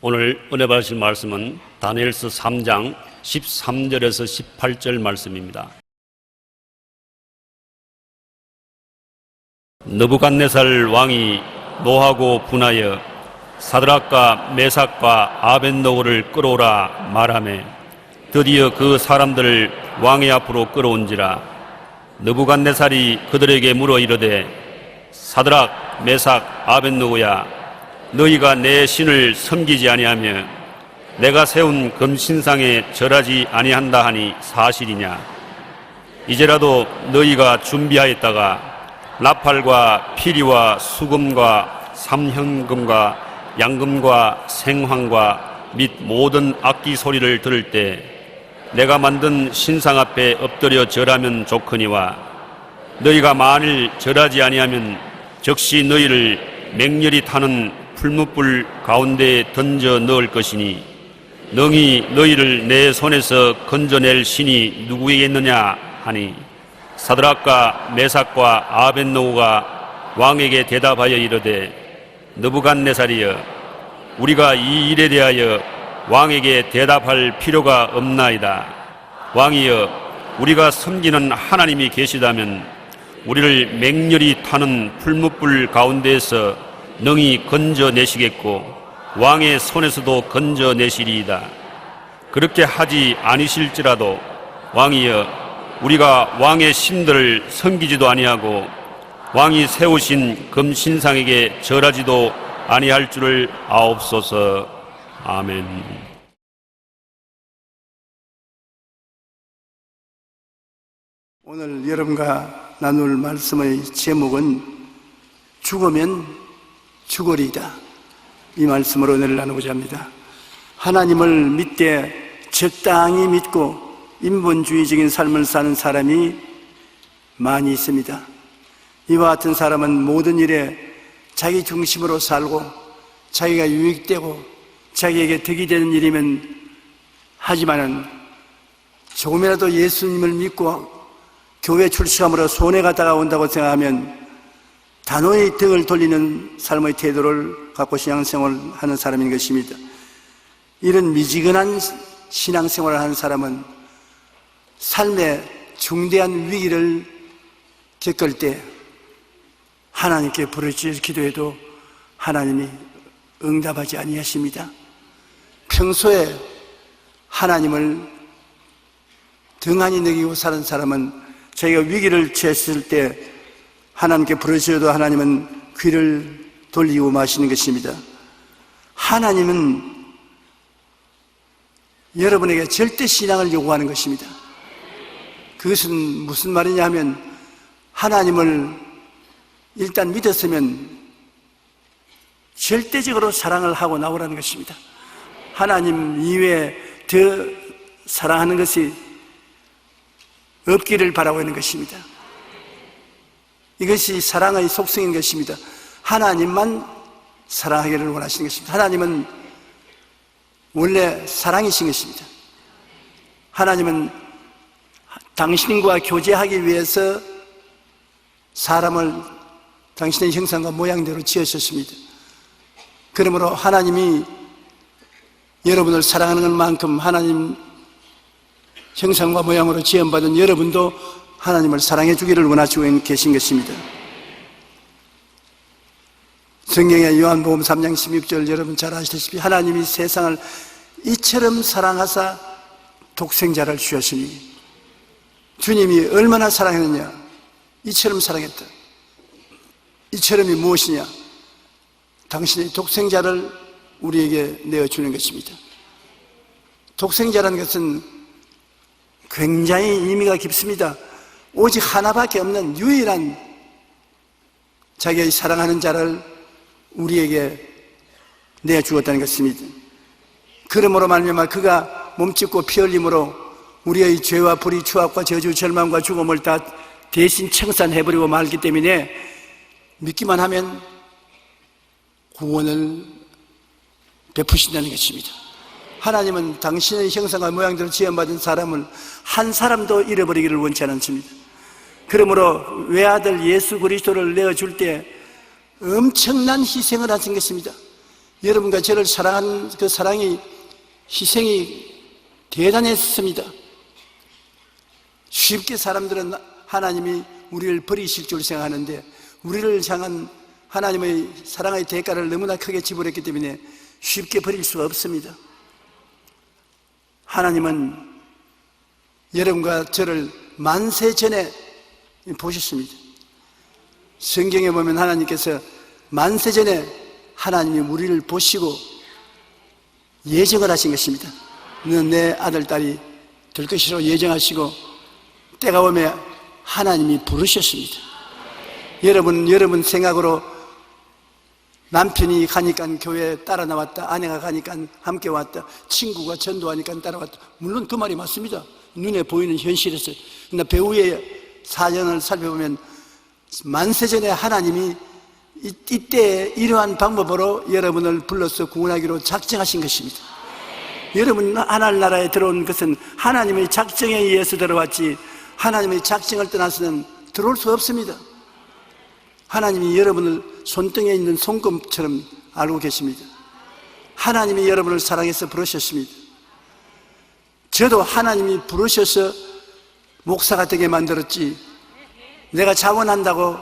오늘 은혜 받으실 말씀은 다니엘서 3장 13절에서 18절 말씀입니다. 느부갓네살 왕이 노하고 분하여 사드락과 메삭과 아벳노고를 끌어오라 말하매 드디어 그 사람들을 왕의 앞으로 끌어온지라. 느부갓네살이 그들에게 물어 이르되 사드락 메삭 아벳노고야, 너희가 내 신을 섬기지 아니하며 내가 세운 금신상에 절하지 아니한다 하니 사실이냐? 이제라도 너희가 준비하였다가 나팔과 피리와 수금과 삼현금과 양금과 생황과 및 모든 악기 소리를 들을 때 내가 만든 신상 앞에 엎드려 절하면 좋거니와, 너희가 만일 절하지 아니하면 즉시 너희를 맹렬히 타는 풀무불 가운데에 던져 넣을 것이니 능히 너희를 내 손에서 건져낼 신이 누구이겠느냐 하니, 사드락과 메삭과 아벳노고가 왕에게 대답하여 이르되 느부갓네살이여, 우리가 이 일에 대하여 왕에게 대답할 필요가 없나이다. 왕이여, 우리가 섬기는 하나님이 계시다면 우리를 맹렬히 타는 풀무불 가운데에서 능히 건져내시겠고 왕의 손에서도 건져내시리이다. 그렇게 하지 아니실지라도 왕이여, 우리가 왕의 신들을 섬기지도 아니하고 왕이 세우신 금신상에게 절하지도 아니할 줄을 아옵소서. 아멘. 오늘 여러분과 나눌 말씀의 제목은 죽으면 죽으리이다. 이 말씀으로 은혜를 나누고자 합니다. 하나님을 믿되 적당히 믿고 인본주의적인 삶을 사는 사람이 많이 있습니다. 이와 같은 사람은 모든 일에 자기 중심으로 살고 자기가 유익되고 자기에게 득이 되는 일이면 하지만은 조금이라도 예수님을 믿고 교회 출석함으로 손해가 다가온다고 생각하면 단호히 등을 돌리는 삶의 태도를 갖고 신앙생활을 하는 사람인 것입니다. 이런 미지근한 신앙생활을 하는 사람은 삶의 중대한 위기를 겪을 때 하나님께 부르짖어 기도해도 하나님이 응답하지 아니하십니다. 평소에 하나님을 등한히 여기고 사는 사람은 자기가 위기를 처했을 때 하나님께 부르짖어도 하나님은 귀를 돌리고 마시는 것입니다. 하나님은 여러분에게 절대 신앙을 요구하는 것입니다. 그것은 무슨 말이냐 하면 하나님을 일단 믿었으면 절대적으로 사랑을 하고 나오라는 것입니다. 하나님 이외에 더 사랑하는 것이 없기를 바라고 있는 것입니다. 이것이 사랑의 속성인 것입니다. 하나님만 사랑하기를 원하시는 것입니다. 하나님은 원래 사랑이신 것입니다. 하나님은 당신과 교제하기 위해서 사람을 당신의 형상과 모양대로 지으셨습니다. 그러므로 하나님이 여러분을 사랑하는 것만큼 하나님 형상과 모양으로 지음받은 여러분도 하나님을 사랑해 주기를 원하시고 계신 것입니다. 성경의 요한복음 3장 16절 여러분 잘 아시다시피 하나님이 세상을 이처럼 사랑하사 독생자를 주셨으니, 주님이 얼마나 사랑했느냐? 이처럼 사랑했다. 이처럼이 무엇이냐? 당신의 독생자를 우리에게 내어주는 것입니다. 독생자라는 것은 굉장히 의미가 깊습니다. 오직 하나밖에 없는 유일한 자기의 사랑하는 자를 우리에게 내주었다는 것입니다. 그러므로 말미암아 그가 몸짓고 피 흘림으로 우리의 죄와 불의, 추악과 저주, 절망과 죽음을 다 대신 청산해버리고 말기 때문에 믿기만 하면 구원을 베푸신다는 것입니다. 하나님은 당신의 형상과 모양대로 지음받은 사람을 한 사람도 잃어버리기를 원치 않습니다. 그러므로 외아들 예수 그리스도를 내어줄 때 엄청난 희생을 하신 것입니다. 여러분과 저를 사랑한 그 사랑이, 희생이 대단했습니다. 쉽게 사람들은 하나님이 우리를 버리실 줄 생각하는데, 우리를 향한 하나님의 사랑의 대가를 너무나 크게 지불했기 때문에 쉽게 버릴 수가 없습니다. 하나님은 여러분과 저를 만세 전에 보셨습니다. 성경에 보면 하나님께서 만세 전에 하나님이 우리를 보시고 예정을 하신 것입니다. 너는 내 아들, 딸이 될 것이라고 예정하시고 때가 오면 하나님이 부르셨습니다. 여러분 생각으로 남편이 가니까 교회에 따라 나왔다, 아내가 가니까 함께 왔다, 친구가 전도하니까 따라왔다. 물론 그 말이 맞습니다. 눈에 보이는 현실에서. 그러나 배우의 사연을 살펴보면 만세전에 하나님이 이때 이러한 방법으로 여러분을 불러서 구원하기로 작정하신 것입니다. 여러분 하늘나라에 들어온 것은 하나님의 작정에 의해서 들어왔지, 하나님의 작정을 떠나서는 들어올 수 없습니다. 하나님이 여러분을 손등에 있는 손금처럼 알고 계십니다. 하나님이 여러분을 사랑해서 부르셨습니다. 저도 하나님이 부르셔서 목사가 되게 만들었지, 내가 자원한다고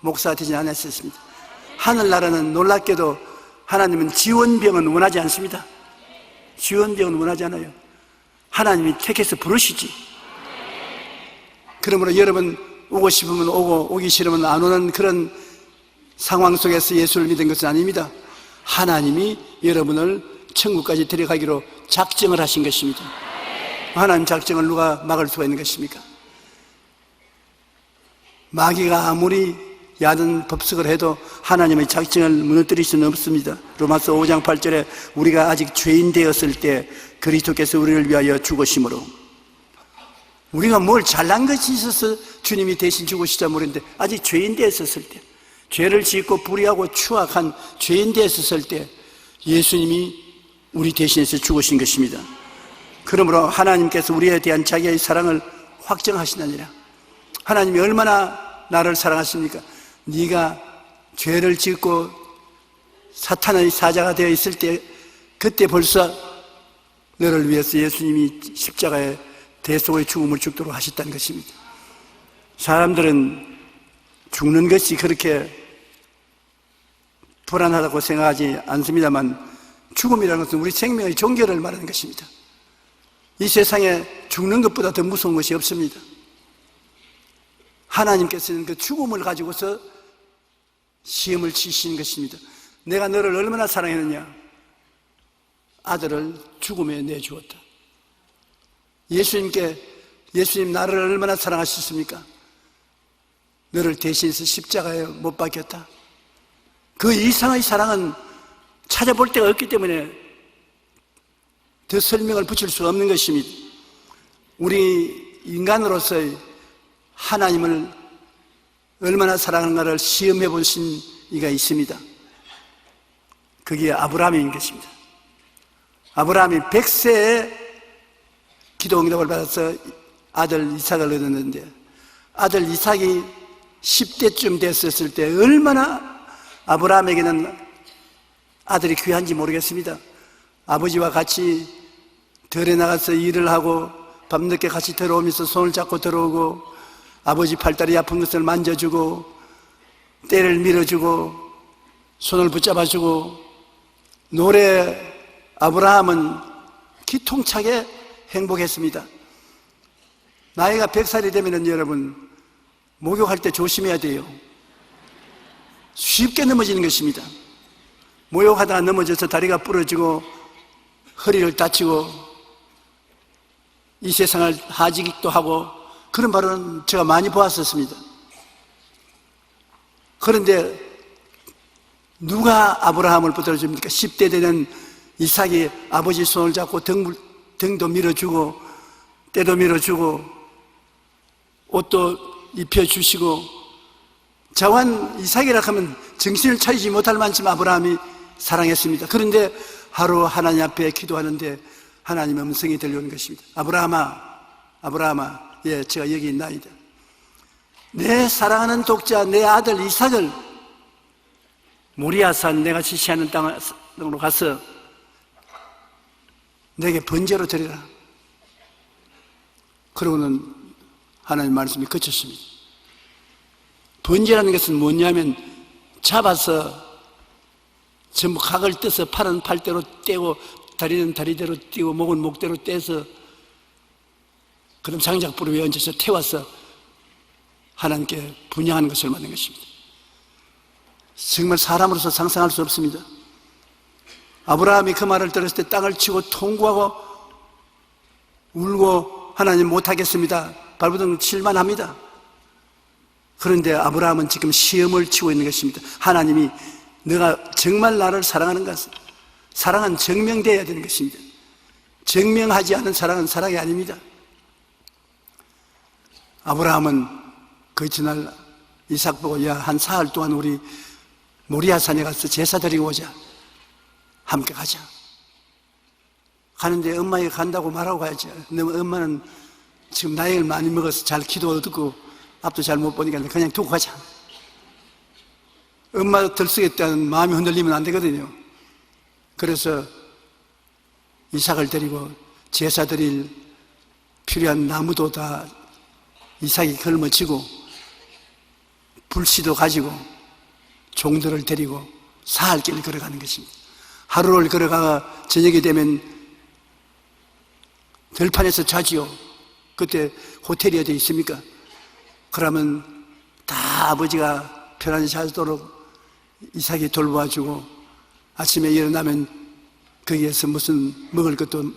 목사가 되지 않았습니다. 하늘나라는 놀랍게도 하나님은 지원병은 원하지 않습니다. 지원병은 원하지 않아요. 하나님이 택해서 부르시지. 그러므로 여러분 오고 싶으면 오고 오기 싫으면 안 오는 그런 상황 속에서 예수를 믿은 것은 아닙니다. 하나님이 여러분을 천국까지 데려가기로 작정을 하신 것입니다. 하나님 작정을 누가 막을 수가 있는 것입니까? 마귀가 아무리 야단 법석을 해도 하나님의 작정을 무너뜨릴 수는 없습니다. 로마서 5장 8절에 우리가 아직 죄인 되었을 때 그리스도께서 우리를 위하여 죽으심으로, 우리가 뭘 잘난 것이 있어서 주님이 대신 죽으시자 모르는데, 아직 죄인 되었을 때, 죄를 짓고 불의하고 추악한 죄인 되었을 때 예수님이 우리 대신해서 죽으신 것입니다. 그러므로 하나님께서 우리에 대한 자기의 사랑을 확정하시느니라. 하나님이 얼마나 나를 사랑하십니까? 네가 죄를 짓고 사탄의 사자가 되어 있을 때, 그때 벌써 너를 위해서 예수님이 십자가에 대속의 죽음을 죽도록 하셨다는 것입니다. 사람들은 죽는 것이 그렇게 불안하다고 생각하지 않습니다만, 죽음이라는 것은 우리 생명의 종결을 말하는 것입니다. 이 세상에 죽는 것보다 더 무서운 것이 없습니다. 하나님께서는 그 죽음을 가지고서 시험을 치시는 것입니다. 내가 너를 얼마나 사랑했느냐? 아들을 죽음에 내주었다. 예수님 나를 얼마나 사랑하셨습니까? 너를 대신해서 십자가에 못 박혔다. 그 이상의 사랑은 찾아볼 데가 없기 때문에 더 설명을 붙일 수 없는 것입니다. 우리 인간으로서의 하나님을 얼마나 사랑하는가를 시험해 보신 이가 있습니다. 그게 아브라함인 것입니다. 아브라함이 100세에 기도 응답을 받아서 아들 이삭을 얻었는데, 아들 이삭이 10대쯤 됐었을 때 얼마나 아브라함에게는 아들이 귀한지 모르겠습니다. 아버지와 같이 들에 나가서 일을 하고 밤늦게 같이 들어오면서 손을 잡고 들어오고, 아버지 팔다리 아픈 것을 만져주고 때를 밀어주고 손을 붙잡아주고, 노래 아브라함은 기통차게 행복했습니다. 나이가 100살이 되면 여러분 목욕할 때 조심해야 돼요. 쉽게 넘어지는 것입니다. 목욕하다가 넘어져서 다리가 부러지고 허리를 다치고 이 세상을 하직도 하고, 그런 바로는 제가 많이 보았었습니다. 그런데 누가 아브라함을 붙들어줍니까? 10대 되는 이삭이 아버지 손을 잡고 등도 밀어주고 때도 밀어주고 옷도 입혀주시고, 자완 이삭이라 하면 정신을 차리지 못할 만큼 아브라함이 사랑했습니다. 그런데 하루 하나님 앞에 기도하는데 하나님의 음성이 들려오는 것입니다. 아브라함아, 아브라함아, 예, 제가 여기 있나이다. 내 사랑하는 독자 내 아들 이삭을 모리아산 내가 지시하는 땅으로 가서 내게 번제로 드리라. 그러고는 하나님 말씀이 그쳤습니다. 번제라는 것은 뭐냐면 잡아서 전부 각을 떼서 팔은 팔대로 떼고 다리는 다리대로 떼고 목은 목대로 떼서 그럼 장작불 위에 얹어서 태워서 하나님께 분양하는 것을 말하는 것입니다. 정말 사람으로서 상상할 수 없습니다. 아브라함이 그 말을 들었을 때 땅을 치고 통곡하고 울고 하나님 못하겠습니다. 발버둥 칠만 합니다. 그런데 아브라함은 지금 시험을 치고 있는 것입니다. 하나님이 너가 정말 나를 사랑하는가? 사랑은 증명되어야 되는 것입니다. 증명하지 않은 사랑은 사랑이 아닙니다. 아브라함은 그 전날 이삭 보고 야, 한 사흘 동안 우리 모리아산에 가서 제사 드리고 오자. 함께 가자. 가는데 엄마에게 간다고 말하고 가야지. 근데 엄마는 지금 나이를 많이 먹어서 잘 기도 듣고 앞도 잘 못 보니까 그냥 두고 가자. 엄마 들쓰겠다는 마음이 흔들리면 안 되거든요. 그래서 이삭을 데리고 제사 드릴 필요한 나무도 다 이삭이 걸머지고 불씨도 가지고 종들을 데리고 사흘길을 걸어가는 것입니다. 하루를 걸어가 저녁이 되면 들판에서 자지요. 그때 호텔이 어디 있습니까? 그러면 다 아버지가 편안히 자도록 이삭이 돌봐주고 아침에 일어나면 거기에서 무슨 먹을 것도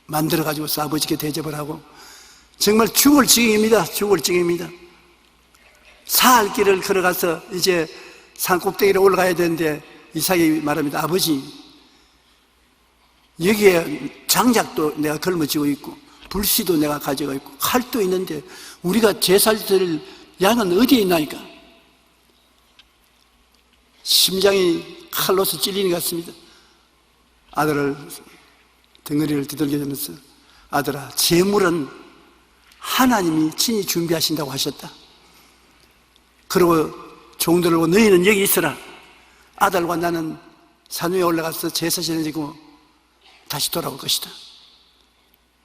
만들어가지고서 아버지께 대접을 하고 정말 죽을 지경입니다. 죽을 지경입니다. 사흘 길을 걸어가서 이제 산 꼭대기로 올라가야 되는데 이삭이 말합니다. 아버지, 여기에 장작도 내가 걸머지고 있고 불씨도 내가 가져가 있고 칼도 있는데 우리가 제사를 드릴 양은 어디에 있나이까? 심장이 칼로서 찔리는 것 같습니다. 아들을 덩어리를 두들겨주면서 아들아, 제물은 하나님이 친히 준비하신다고 하셨다. 그리고 종들을 보고 너희는 여기 있어라. 아들과 나는 산 위에 올라가서 제사 지내고 다시 돌아올 것이다.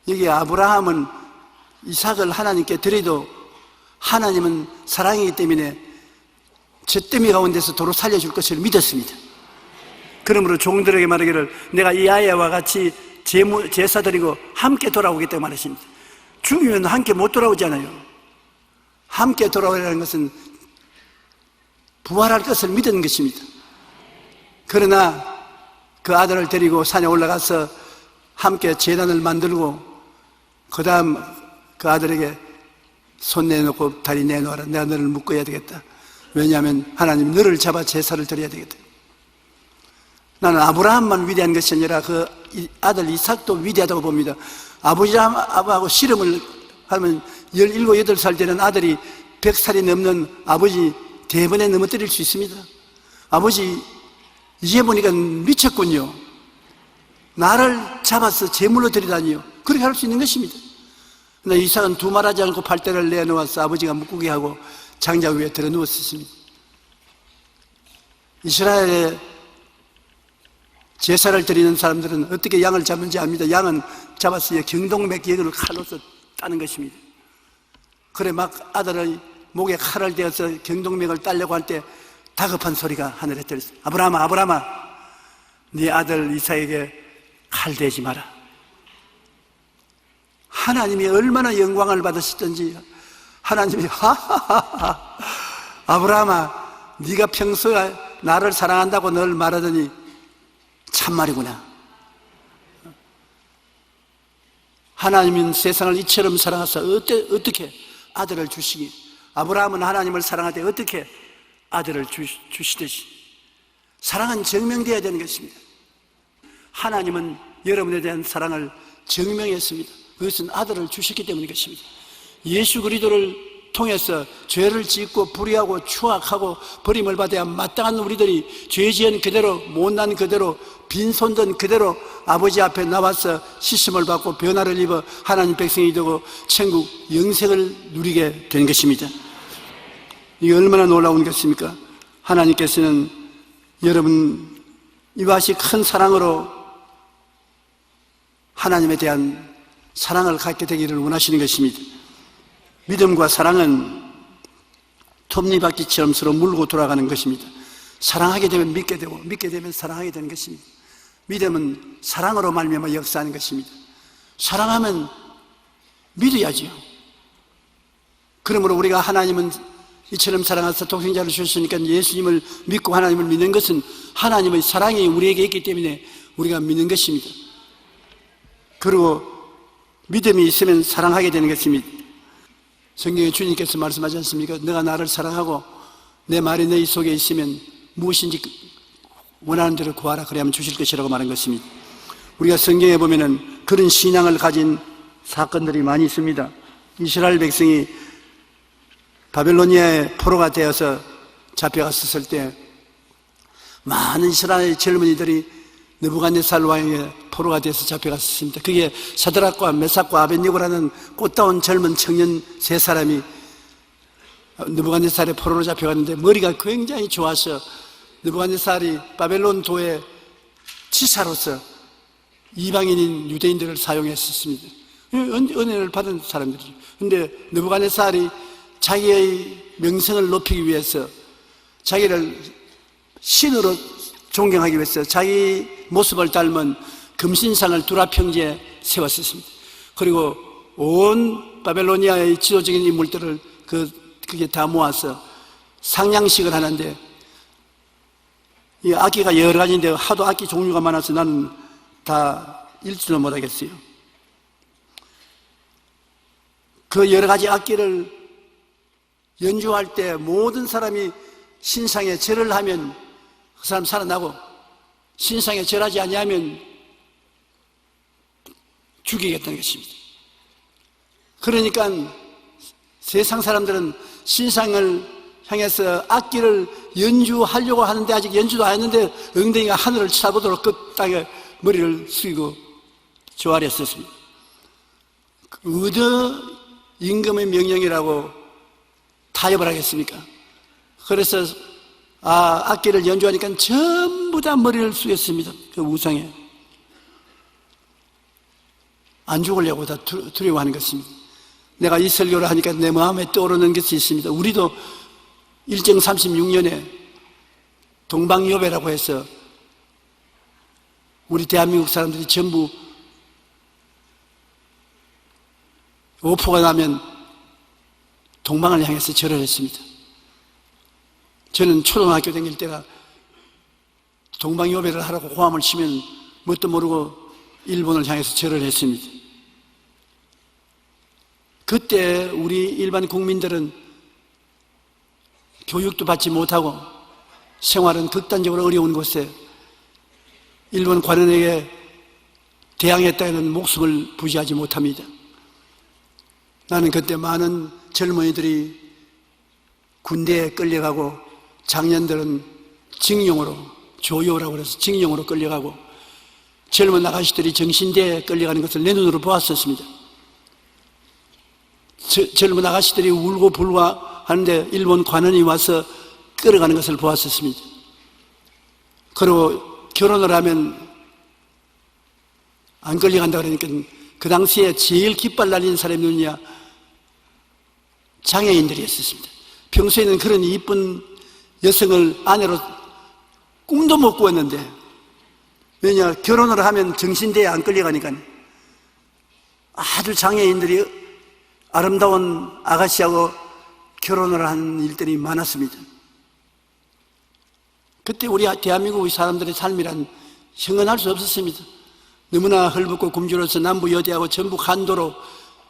여기 아브라함은 이삭을 하나님께 드려도 하나님은 사랑이기 때문에 젖더미 가운데서 도로 살려줄 것을 믿었습니다. 그러므로 종들에게 말하기를 내가 이 아이와 같이 제사 드리고 함께 돌아오겠다고 말했습니다. 죽으면 함께 못 돌아오잖아요. 함께 돌아오라는 것은 부활할 것을 믿은 것입니다. 그러나 그 아들을 데리고 산에 올라가서 함께 제단을 만들고 그 다음 그 아들에게 손 내놓고 다리 내놓아라. 내가 너를 묶어야 되겠다. 왜냐하면 하나님 너를 잡아 제사를 드려야 되겠다. 나는 아브라함만 위대한 것이 아니라 그 아들 이삭도 위대하다고 봅니다. 아버지하고 씨름을 하면 17, 18살 되는 아들이 100살이 넘는 아버지 대번에 넘어뜨릴 수 있습니다. 아버지 이제 보니까 미쳤군요. 나를 잡아서 제물로 드리다니요. 그렇게 할 수 있는 것입니다. 그러나 이삭은 두말하지 않고 팔대를 내놓아서 아버지가 묶게 하고 장작 위에 들어 누웠습니다. 이스라엘의 제사를 드리는 사람들은 어떻게 양을 잡는지 압니다. 양은 잡아서 경동맥 여기를 칼로서 따는 것입니다. 그래 막 아들의 목에 칼을 대어서 경동맥을 따려고 할 때 다급한 소리가 하늘에 들렸어요. 아브라함아, 아브라함아, 네 아들 이삭에게 칼 대지 마라. 하나님이 얼마나 영광을 받으시던지 하나님이 하하하하, 아브라함아, 네가 평소에 나를 사랑한다고 늘 말하더니 참말이구나. 하나님은 세상을 이처럼 사랑하사 어떻게 아들을 주시기, 아브라함은 하나님을 사랑할 때 어떻게 아들을 주시듯이 사랑은 증명되어야 되는 것입니다. 하나님은 여러분에 대한 사랑을 증명했습니다. 그것은 아들을 주셨기 때문인 것입니다. 예수 그리스도를 통해서 죄를 짓고 불의하고 추악하고 버림을 받아야 마땅한 우리들이 죄 지은 그대로 못난 그대로 빈손든 그대로 아버지 앞에 나와서 씻음을 받고 변화를 입어 하나님 백성이 되고 천국 영생을 누리게 되는 것입니다. 이게 얼마나 놀라운 것입니까? 하나님께서는 여러분, 이와 같이 큰 사랑으로 하나님에 대한 사랑을 갖게 되기를 원하시는 것입니다. 믿음과 사랑은 톱니바퀴처럼 서로 물고 돌아가는 것입니다. 사랑하게 되면 믿게 되고, 믿게 되면 사랑하게 되는 것입니다. 믿음은 사랑으로 말미암아 역사하는 것입니다. 사랑하면 믿어야지요. 그러므로 우리가 하나님은 이처럼 사랑하사 독생자를 주셨으니까 예수님을 믿고 하나님을 믿는 것은 하나님의 사랑이 우리에게 있기 때문에 우리가 믿는 것입니다. 그리고 믿음이 있으면 사랑하게 되는 것입니다. 성경에 주님께서 말씀하지 않습니까? 너가 나를 사랑하고 내 말이 너희 속에 있으면 무엇인지 원하는 대로 구하라, 그래야만 주실 것이라고 말한 것입니다. 우리가 성경에 보면은 그런 신앙을 가진 사건들이 많이 있습니다. 이스라엘 백성이 바벨로니아의 포로가 되어서 잡혀갔었을 때 많은 이스라엘 젊은이들이 느부갓네살 왕에게 포로가 되어서 잡혀갔었습니다. 그게 사드락과 메삭과 아벳니고라는 꽃다운 젊은 청년 세 사람이 느부갓네살의 포로로 잡혀갔는데 머리가 굉장히 좋아서 느부갓네살이 바벨론 도의 지사로서 이방인인 유대인들을 사용했었습니다. 은혜를 받은 사람들이죠. 그런데 느부갓네살이 자기의 명성을 높이기 위해서, 자기를 신으로 존경하기 위해서 자기 모습을 닮은 금신상을 두라 평지에 세웠었습니다. 그리고 온 바벨로니아의 지도적인 인물들을 그게 다 모아서 상냥식을 하는데, 이 악기가 여러 가지인데 하도 악기 종류가 많아서 나는 다 읽지도 못하겠어요. 그 여러 가지 악기를 연주할 때 모든 사람이 신상에 절을 하면 그 사람 살아나고, 신상에 절하지 아니하면 죽이겠다는 것입니다. 그러니까 세상 사람들은 신상을 향해서 악기를 연주하려고 하는데 아직 연주도 안 했는데 엉덩이가 하늘을 쳐다보도록 그 땅에 머리를 숙이고 조아렸었습니다. 어느 임금의 명령이라고 타협을 하겠습니까? 그래서 악기를 연주하니까 전부 다 머리를 숙였습니다. 그 우상에. 안 죽으려고 다 두려워하는 것입니다. 내가 이 설교를 하니까 내 마음에 떠오르는 것이 있습니다. 우리도 일정 36년에 동방요배라고 해서 우리 대한민국 사람들이 전부 오포가 나면 동방을 향해서 절을 했습니다. 저는 초등학교 다닐 때가 동방요배를 하라고 호함을 치면 뭣도 모르고 일본을 향해서 절을 했습니다. 그때 우리 일반 국민들은 교육도 받지 못하고 생활은 극단적으로 어려운 곳에 일본 관원에게 대항했다는 목숨을 부지하지 못합니다. 나는 그때 많은 젊은이들이 군대에 끌려가고 장년들은 징용으로, 조요라고 해서 징용으로 끌려가고 젊은 아가씨들이 정신대에 끌려가는 것을 내 눈으로 보았었습니다. 젊은 아가씨들이 울고 불고 하는데 일본 관원이 와서 끌어가는 것을 보았었습니다. 그리고 결혼을 하면 안 끌려간다 그러니까 그 당시에 제일 깃발 날리는 사람이 누구냐? 장애인들이었습니다. 평소에는 그런 이쁜 여성을 아내로 꿈도 못 꾸었는데, 왜냐? 결혼을 하면 정신대에 안 끌려가니까. 아주 장애인들이 아름다운 아가씨하고 결혼을 하는 일들이 많았습니다. 그때 우리 대한민국 사람들의 삶이란 형언할 수 없었습니다. 너무나 헐벗고 굶주려서 남부 여대하고 전북 한도로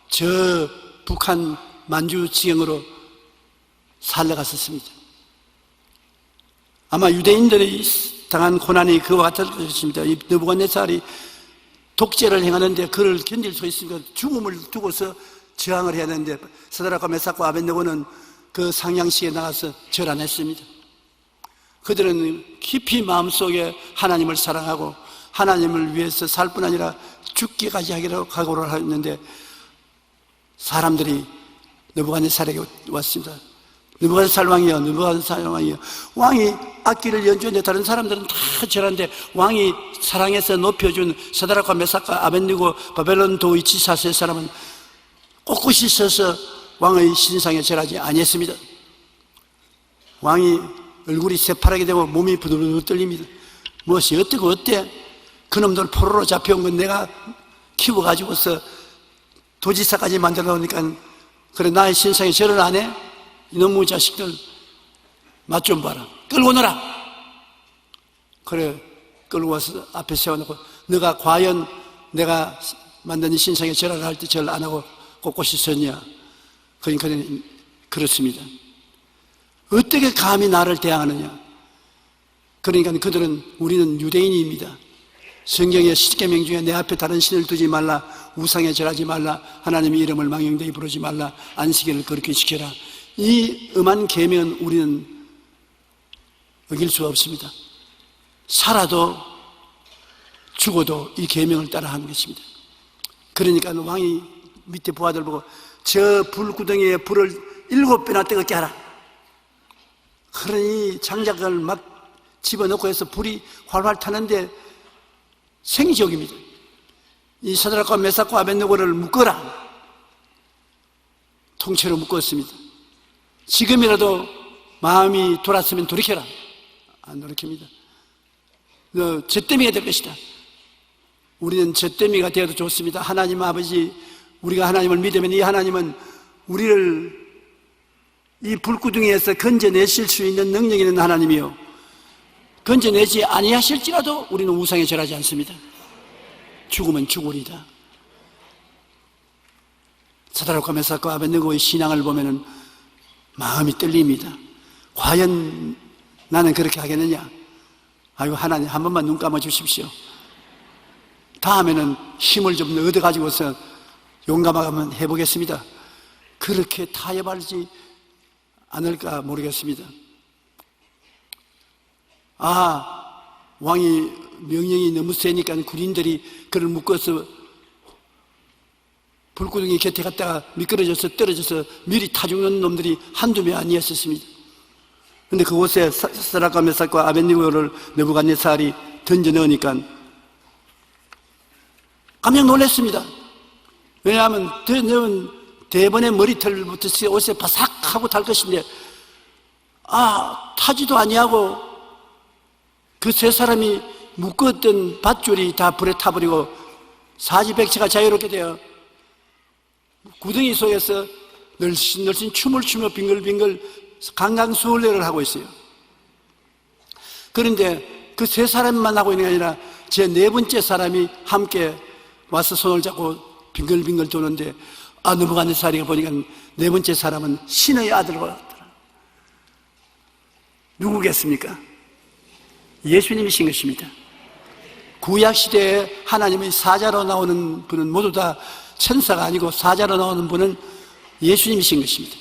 저 북한 만주 지경으로 살아갔었습니다. 아마 유대인들이 당한 고난이 그와 같을 것입니다. 이 느부갓네살이 독재를 행하는데 그를 견딜 수 있으니까 죽음을 두고서 저항을 해야 되는데 사드락과 메삭과 아벳느고는 그 상냥식에 나가서 절 안 했습니다. 그들은 깊이 마음속에 하나님을 사랑하고 하나님을 위해서 살 뿐 아니라 죽기까지 하기로 각오를 했는데 사람들이 느부갓네살에게 왔습니다. 느부갓네살 왕이여, 느부갓네살 왕이여. 왕이 악기를 연주하는데 다른 사람들은 다 절하는데 왕이 사랑해서 높여준 사드락과 메삭과 아벳느고 바벨론 도이치사스의 사람은 꼿꼿이 서서 왕의 신상에 절하지 아니했습니다. 왕이 얼굴이 새파랗게 되고 몸이 부들부들 떨립니다. 무엇이 어떻고 어때? 그놈들 포로로 잡혀온 건 내가 키워가지고서 도지사까지 만들어 놓으니까 그래 나의 신상에 절을 안 해? 이놈의 자식들 맛 좀 봐라. 끌고 오너라. 그래 끌고 와서 앞에 세워놓고 너가 과연 내가 만든 이 신상에 절하라 할 때 절 안 하고 꼿꼿이 섰냐? 그러니까 그렇습니다. 어떻게 감히 나를 대항하느냐? 그러니까 그들은 우리는 유대인입니다. 성경의 10계명 중에 내 앞에 다른 신을 두지 말라, 우상에 절하지 말라, 하나님의 이름을 망령되이 부르지 말라, 안식일을 그렇게 지켜라. 이 엄한 계명은 우리는 어길 수가 없습니다. 살아도 죽어도 이 계명을 따라 하는 것입니다. 그러니까 왕이 밑에 부하들 보고 저 불구덩이에 불을 7배나 뜨겁게 하라. 그러니 장작을 막 집어넣고 해서 불이 활활 타는데 생지옥입니다. 이 사드락과 메삭과 아벳느고를 묶어라. 통째로 묶었습니다. 지금이라도 마음이 돌았으면 돌이켜라. 안 돌이킵니다. 너 잿더미가 될 것이다. 우리는 잿더미가 되어도 좋습니다. 하나님 아버지, 우리가 하나님을 믿으면 이 하나님은 우리를 이 불구덩이에서 건져내실 수 있는 능력 있는 하나님이요, 건져내지 아니하실지라도 우리는 우상에 절하지 않습니다. 죽으면 죽으리다. 사드락과 메삭과 아벳느고의 신앙을 보면은 마음이 떨립니다. 과연 나는 그렇게 하겠느냐? 아이고 하나님 한 번만 눈 감아 주십시오. 다음에는 힘을 좀 얻어가지고서 용감하게 한번 해보겠습니다. 그렇게 타협하지 않을까 모르겠습니다. 왕이 명령이 너무 세니까 군인들이 그를 묶어서 불구덩이 곁에 갔다가 미끄러져서 떨어져서 미리 타 죽는 놈들이 한두 명 아니었습니다. 그런데 그곳에 사드락과 메삭과 아벳느고를 느부갓네살이 던져 넣으니까 깜짝 놀랐습니다. 왜냐하면 더 넣은 대번의 머리털부터 옷에 바삭하고 달 것인데 타지도 아니하고 그 세 사람이 묶었던 밧줄이 다 불에 타버리고 사지백체가 자유롭게 되어 구덩이 속에서 널씬널씬 춤을 추며 빙글빙글 강강수월래를 하고 있어요. 그런데 그 세 사람만 하고 있는 게 아니라 제 네 번째 사람이 함께 와서 손을 잡고 빙글빙글 도는데 느부갓네살이가 보니까 네 번째 사람은 신의 아들과 같더라. 누구겠습니까? 예수님이신 것입니다. 구약시대에 하나님의 사자로 나오는 분은 모두 다 천사가 아니고 사자로 나오는 분은 예수님이신 것입니다.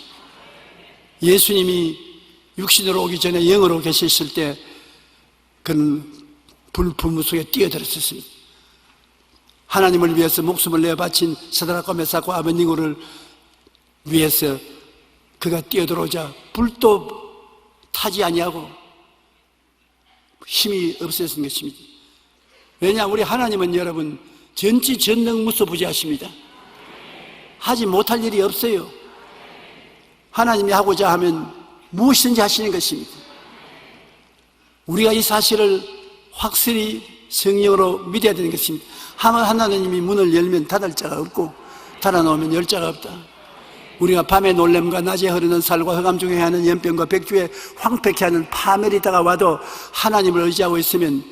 예수님이 육신으로 오기 전에 영으로 계셨을 때 그는 불 속에 뛰어들었습니다. 하나님을 위해서 목숨을 내어 바친 사드락과 메삭과 아벳느고를 위해서 그가 뛰어들어오자 불도 타지 아니하고 힘이 없어진 것입니다. 왜냐, 우리 하나님은 여러분 전지전능무소부지하십니다. 하지 못할 일이 없어요. 하나님이 하고자 하면 무엇이든지 하시는 것입니다. 우리가 이 사실을 확실히 성령으로 믿어야 되는 것입니다. 하나님이 문을 열면 닫을 자가 없고 닫아놓으면 열 자가 없다. 우리가 밤의 놀램과 낮에 흐르는 살과 흑암 중에 하는 연병과 백주에 황폐케 하는 파멸이 다가와도 하나님을 의지하고 있으면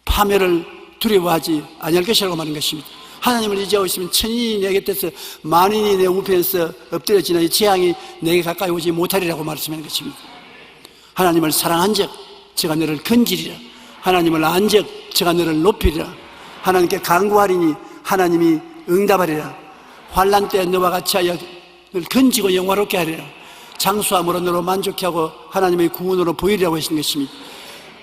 파멸을 두려워하지 아니할 것이라고 말하는 것입니다. 하나님을 의지하고 있으면 천인이 내 곁에서 만인이 내 우편에서 엎드려지나 이 재앙이 내게 가까이 오지 못하리라고 말씀하는 것입니다. 하나님을 사랑한 적 제가 너를 건지리라. 하나님을 안 적 제가 너를 높이리라. 하나님께 간구하리니 하나님이 응답하리라. 환난 때 너와 같이 하여 너를 건지고 영화롭게 하리라. 장수함으로 너로 만족해 하고 하나님의 구원으로 보이리라고 하시는 것입니다.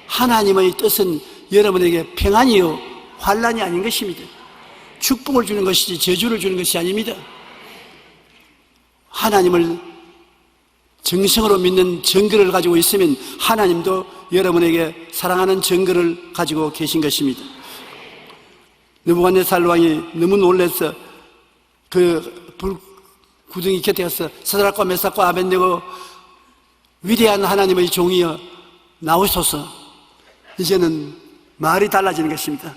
하나님의 뜻은 여러분에게 평안이요 환난이 아닌 것입니다. 축복을 주는 것이지 저주를 주는 것이 아닙니다. 하나님을 정성으로 믿는 증거를 가지고 있으면 하나님도 여러분에게 사랑하는 증거를 가지고 계신 것입니다. 느부갓네살 왕이 너무 놀라서 그 불구덩이 곁에 가서 사드락과 메삭과 아벳네고 위대한 하나님의 종이여 나오소서. 이제는 말이 달라지는 것입니다.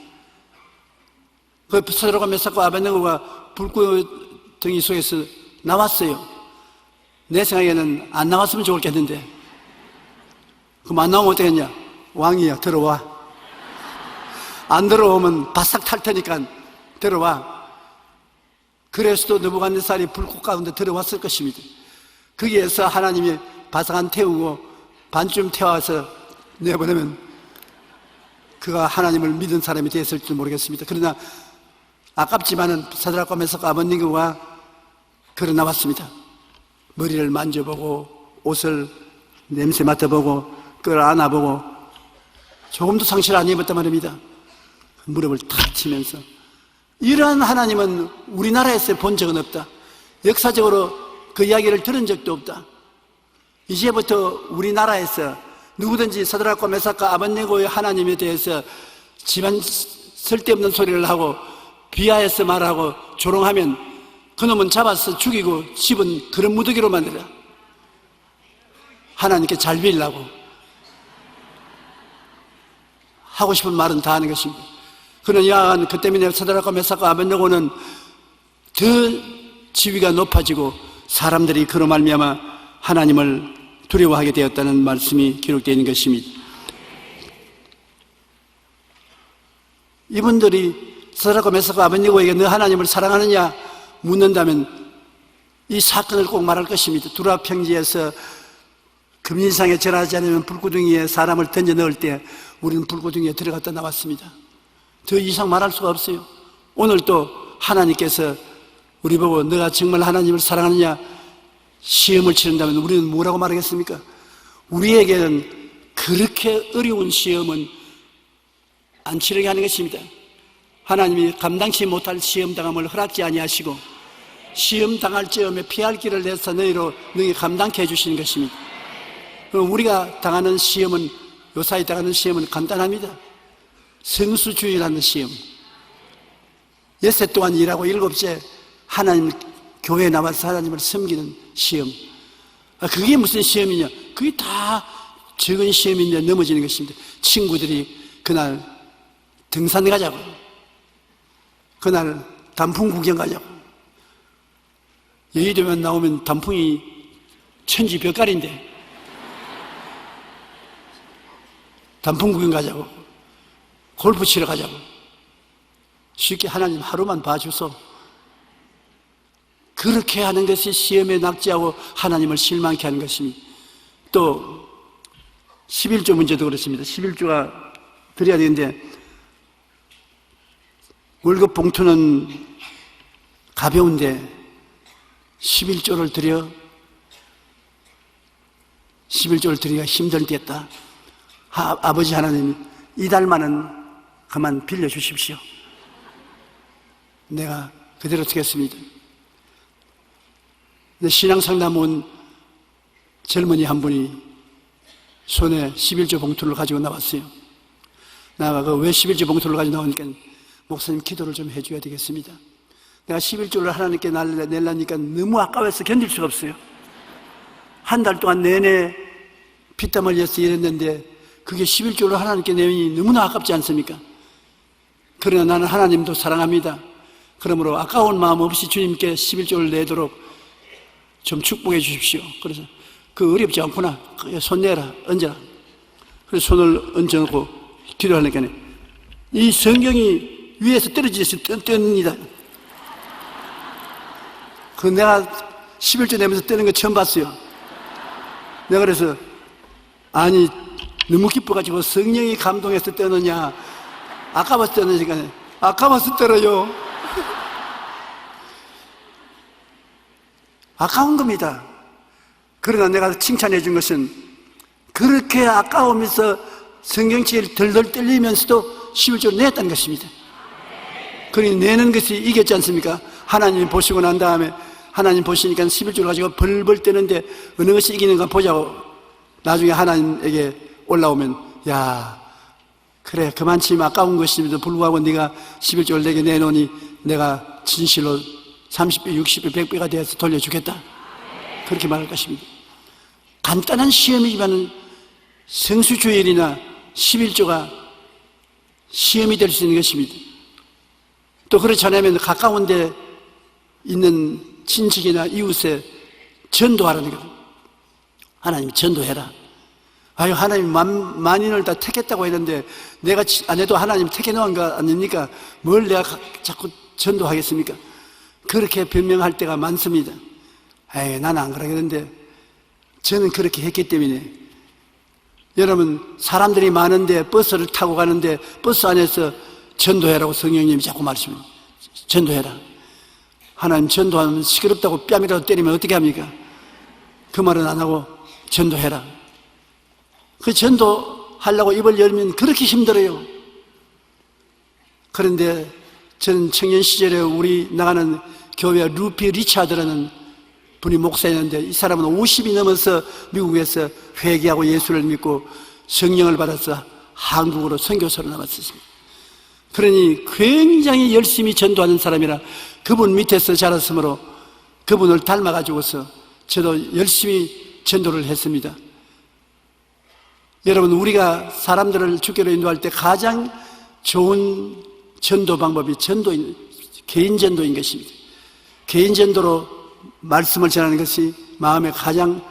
그 사드락과 메삭과 아벳네고가 불구덩이 속에서 나왔어요. 내 생각에는 안 나왔으면 좋겠는데, 그럼 안 나오면 어떻겠냐? 왕이야, 들어와. 안 들어오면 바싹 탈 테니까 들어와. 그래서도 느부갓네살이 불꽃 가운데 들어왔을 것입니다. 거기에서 하나님이 바싹한 태우고 반쯤 태워서 내보내면 그가 하나님을 믿은 사람이 됐을지 모르겠습니다. 그러나 아깝지만은 사드락과 메삭과 아벳네고가 걸어 나왔습니다. 머리를 만져보고 옷을 냄새 맡아보고 끌어안아보고 조금도 상처를 안 입었단 말입니다. 무릎을 탁 치면서 이러한 하나님은 우리나라에서 본 적은 없다. 역사적으로 그 이야기를 들은 적도 없다. 이제부터 우리나라에서 누구든지 사드락과 메삭과 아벳네고의 하나님에 대해서 집안 쓸데없는 소리를 하고 비하해서 말하고 조롱하면 그놈은 잡아서 죽이고 집은 그런 무더기로 만들어. 하나님께 잘 빌라고 하고 싶은 말은 다 하는 것입니다. 그러나 그 때문에 사드락과 메삭과 아벳네고는 더 지위가 높아지고 사람들이 그로 말미암아 하나님을 두려워하게 되었다는 말씀이 기록되어 있는 것입니다. 이분들이 사드락과 메삭과 아벳네고에게 너 하나님을 사랑하느냐 묻는다면 이 사건을 꼭 말할 것입니다. 두라 평지에서 금인상에 절하지 않으면 불구덩이에 사람을 던져 넣을 때 우리는 불구덩이에 들어갔다 나왔습니다. 더 이상 말할 수가 없어요. 오늘 또 하나님께서 우리 보고 너가 정말 하나님을 사랑하느냐 시험을 치른다면 우리는 뭐라고 말하겠습니까? 우리에게는 그렇게 어려운 시험은 안 치르게 하는 것입니다. 하나님이 감당치 못할 시험당함을 허락지 아니하시고 시험당할 즈음에 피할 길을 내서 너희 감당케 해주시는 것입니다. 그럼 우리가 당하는 시험은 요사이 당하는 시험은 간단합니다. 성수주의라는 시험. 엿새 동안 일하고 일곱째 하나님 교회에 나와서 하나님을 섬기는 시험. 그게 무슨 시험이냐? 그게 다 적은 시험인데 넘어지는 것입니다. 친구들이 그날 등산 가자고, 그날 단풍 구경 가자고. 여의도면 나오면 단풍이 천지벽갈인데 단풍 구경 가자고, 골프 치러 가자고. 쉽게 하나님 하루만 봐주소. 그렇게 하는 것이 시험에 낙지하고 하나님을 실망케 하는 것입니다. 또 11조 문제도 그렇습니다. 11조가 드려야 되는데 월급 봉투는 가벼운데 11조를 드려 11조를 드리기가 힘들겠다. 아버지 하나님, 이달만은 그만 빌려주십시오. 내가 그대로 드리겠습니다. 신앙상담 온 젊은이 한 분이 손에 11조 봉투를 가지고 나왔어요. 나가 왜 11조 봉투를 가지고 나오니까 목사님 기도를 좀 해줘야 되겠습니다. 내가 11조를 하나님께 내려니까 너무 아까워서 견딜 수가 없어요. 한 달 동안 내내 피땀 흘려서 일했는데 그게 11조를 하나님께 내니 너무나 아깝지 않습니까? 그러나 나는 하나님도 사랑합니다. 그러므로 아까운 마음 없이 주님께 11조를 내도록 좀 축복해 주십시오. 그래서 그 어렵지 않구나. 손 내라, 얹어라. 그래서 손을 얹어놓고 기도하니까 이 성경이 위에서 떨어지서 뜬니다. 그 내가 11조 내면서 뜨는 거 처음 봤어요. 내가 그래서 아니 너무 기뻐가지고 성령이 감동해서 떠느냐 아까워서 떠느니까 아까워서 떨어요. 아까운 겁니다. 그러나 내가 칭찬해 준 것은 그렇게 아까우면서 성경책을 덜덜 떨리면서도 11조를 냈다는 것입니다. 그러니 내는 것이 이겼지 않습니까? 하나님이 보시고 난 다음에 하나님 보시니까 11조를 가지고 벌벌 뜨는데 어느 것이 이기는가 보자고 나중에 하나님에게 올라오면 야 그래 그만치 아까운 것임에도 불구하고 네가 11조를 내게 내놓으니 내가 진실로 30배, 60배, 100배가 되어서 돌려주겠다. 그렇게 말할 것입니다. 간단한 시험이지만 성수주일이나 11조가 시험이 될 수 있는 것입니다. 또 그렇지 않으면 가까운 데 있는 친척이나 이웃에 전도하라는 거예요. 하나님 전도해라. 아유 하나님 만인을 다 택했다고 했는데 내가 안 해도 하나님 택해 놓은 거 아닙니까? 뭘 내가 자꾸 전도하겠습니까? 그렇게 변명할 때가 많습니다. 에이 나는 안 그러겠는데 저는 그렇게 했기 때문에. 여러분 사람들이 많은데 버스를 타고 가는데 버스 안에서 전도해라고 성령님이 자꾸 말씀해요. 전도해라. 하나님 전도하면 시끄럽다고 뺨이라도 때리면 어떻게 합니까? 그 말은 안 하고 전도해라. 그 전도하려고 입을 열면 그렇게 힘들어요. 그런데 저는 청년 시절에 우리 나가는 교회 루피 리차드라는 분이 목사였는데 이 사람은 50이 넘어서 미국에서 회개하고 예수를 믿고 성령을 받아서 한국으로 선교사로 나갔습니다. 그러니 굉장히 열심히 전도하는 사람이라 그분 밑에서 자랐으므로 그분을 닮아가지고서 저도 열심히 전도를 했습니다. 여러분 우리가 사람들을 주께로 인도할 때 가장 좋은 전도 방법이 개인 전도인 것입니다. 개인 전도로 말씀을 전하는 것이 마음에 가장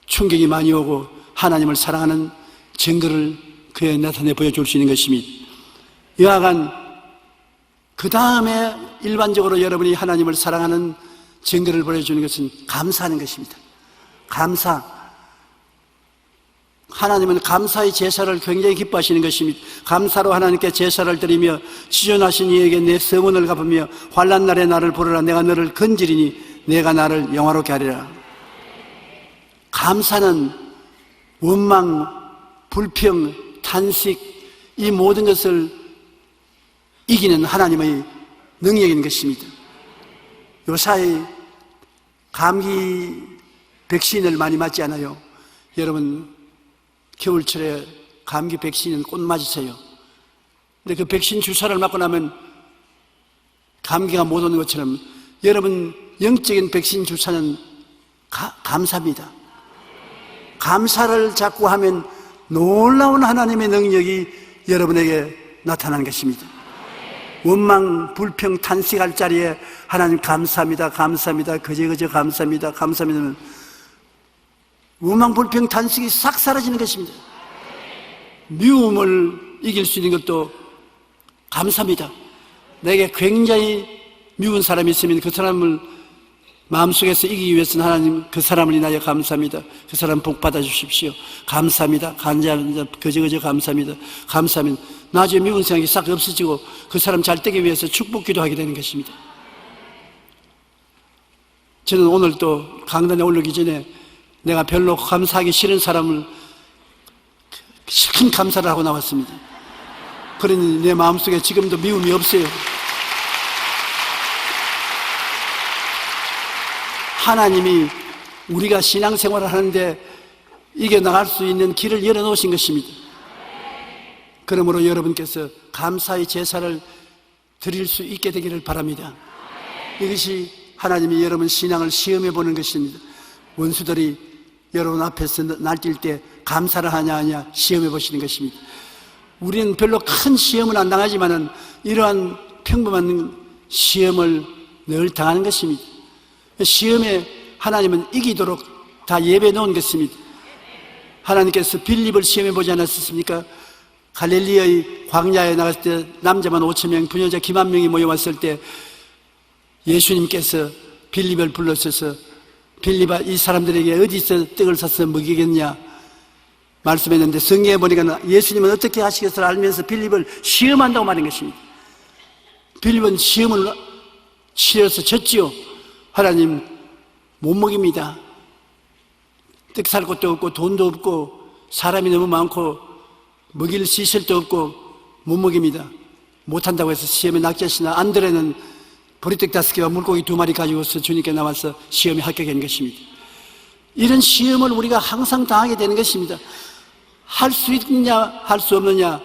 충격이 많이 오고 하나님을 사랑하는 증거를 그에 나타내 보여줄 수 있는 것입니다. 여하간 그 다음에 일반적으로 여러분이 하나님을 사랑하는 증거를 보여주는 것은 감사하는 것입니다. 감사. 하나님은 감사의 제사를 굉장히 기뻐하시는 것입니다. 감사로 하나님께 제사를 드리며 지존하신 이에게 내 성원을 갚으며 환난 날에 나를 부르라. 내가 너를 건지리니 내가 나를 영화롭게 하리라. 감사는 원망, 불평, 탄식 이 모든 것을 이기는 하나님의 능력인 것입니다. 요사이 감기 백신을 많이 맞지 않아요? 여러분 겨울철에 감기 백신은 꼭 맞으세요. 근데 그 백신 주사를 맞고 나면 감기가 못 오는 것처럼 여러분 영적인 백신 주사는 감사입니다. 감사를 자꾸 하면 놀라운 하나님의 능력이 여러분에게 나타나는 것입니다. 원망, 불평, 탄식할 자리에 하나님 감사합니다, 감사합니다, 그저 감사합니다, 감사합니다. 원망, 불평, 탄식이 싹 사라지는 것입니다. 미움을 이길 수 있는 것도 감사합니다. 내게 굉장히 미운 사람이 있으면 그 사람을 마음속에서 이기기 위해서는 하나님 그 사람을 인하여 감사합니다. 그 사람 복 받아 주십시오. 감사합니다. 간절합니다. 그저 감사합니다. 감사합니다. 나중에 미운 생각이 싹 없어지고 그 사람 잘 되기 위해서 축복 기도하게 되는 것입니다. 저는 오늘 또 강단에 올라오기 전에 내가 별로 감사하기 싫은 사람을 큰 감사를 하고 나왔습니다. 그러니 내 마음속에 지금도 미움이 없어요. 하나님이 우리가 신앙생활을 하는데 이겨나갈 수 있는 길을 열어놓으신 것입니다. 그러므로 여러분께서 감사의 제사를 드릴 수 있게 되기를 바랍니다. 이것이 하나님이 여러분 신앙을 시험해 보는 것입니다. 원수들이 여러분 앞에서 날뛸 때 감사를 하냐 하냐 시험해 보시는 것입니다. 우리는 별로 큰 시험은 안 당하지만은 이러한 평범한 시험을 늘 당하는 것입니다. 시험에 하나님은 이기도록 다 예배해 놓은 것입니다. 하나님께서 빌립을 시험해 보지 않았습니까? 갈릴리의 광야에 나갔을 때 남자만 5,000명, 부녀자 기만 명이 모여왔을 때 예수님께서 빌립을 불러셔서 빌립아 이 사람들에게 어디서 떡을 사서 먹이겠냐 말씀했는데 성경에 보니까 예수님은 어떻게 하시겠어를 알면서 빌립을 시험한다고 말한 것입니다. 빌립은 시험을 치러서 졌지요. 하나님 못 먹입니다. 떡 살 곳도 없고 돈도 없고 사람이 너무 많고 먹일 시설도 없고 못 먹입니다. 못한다고 해서 시험에 낙제하시나 안드레는 보리떡 5개와 물고기 2마리 가지고서 주님께 나와서 시험에 합격한 것입니다. 이런 시험을 우리가 항상 당하게 되는 것입니다. 할 수 있느냐 할 수 없느냐